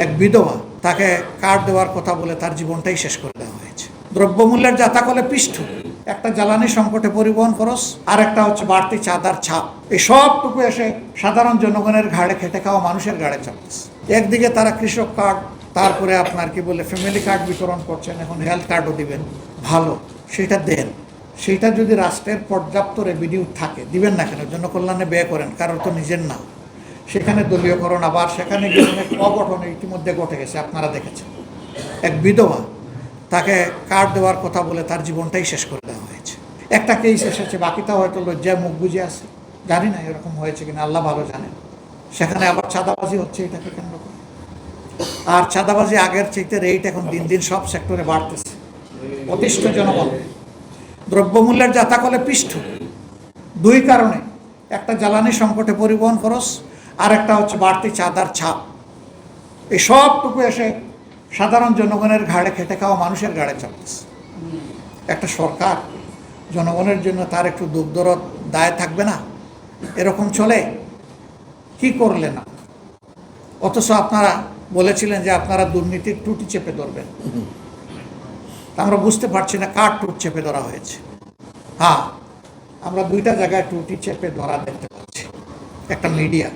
এক বিধবা, তাকে কার্ড দেওয়ার কথা বলে তার জীবনটাই শেষ করে দেওয়া হয়েছে। দ্রব্যমূল্যের জাতাকলে পিষ্ঠ, একটা জ্বালানি সংকটে পরিবহন খরচ, আর একটা হচ্ছে বাড়তি চাঁদার ছাপ। এই সবটুকু এসে সাধারণ জনগণের ঘাড়ে খেটে খাওয়া মানুষের ঘাড়ে চাপতেছে। একদিকে তারা কৃষক কার্ড, তারপরে আপনার কি বলে ফ্যামিলি কার্ড বিতরণ করছেন, এখন হেলথ কার্ডও দিবেন। ভালো, সেটা দেন। সেইটা যদি রাষ্ট্রের পর্যাপ্ত রেভিনিউ থাকে, দিবেন না কেন? জনকল্যাণে ব্যয় করেন, কারোর তো নিজের না। সেখানে দলীয়করণ, আবার সেখানে গিয়ে অনেক অঘটন ইতিমধ্যে ঘটে গেছে, আপনারা দেখেছেন। এক বিধবা, তাকে কার্ড দেওয়ার কথা বলে তার জীবনটাই শেষ করে দেওয়া হয়েছে। একটা কেস এসেছে, বাকিটা হয়তো লজ্জায় মুখ বুঝে আছে, জানি না এরকম হয়েছে কিনা, আল্লাহ ভালো জানেন। সেখানে আবার চাঁদাবাজি হচ্ছে এটাকে কেন্দ্র করে। আর চাঁদাবাজি আগের চাইতে রেট এখন দিন দিন সব সেক্টরে বাড়তেছে। অতিষ্ঠ জনগণ। দ্রব্যমূল্যের জাতাকলে পিষ্ঠ, দুই কারণে, একটা জ্বালানি সংকটে পরিবহন খরচ, আর একটা হচ্ছে বাড়তি চাঁদার ছাপ। এই সবটুকু এসে সাধারণ জনগণের ঘাড়ে খেটে খাওয়া মানুষের ঘাড়ে চাপতেছে। একটা সরকার জনগণের জন্য তার একটু দুঃখ দরদ দায় থাকবে না? এরকম চলে? কি করলেন? অথচ আপনারা বলেছিলেন যে আপনারা দুর্নীতির টুটি চেপে ধরবেন। আমরা বুঝতে পারছি না কার টুট চেপে ধরা হয়েছে। হ্যাঁ, আমরা দুইটা জায়গায় টুটি চেপে ধরা দেখতে পাচ্ছি। একটা মিডিয়া,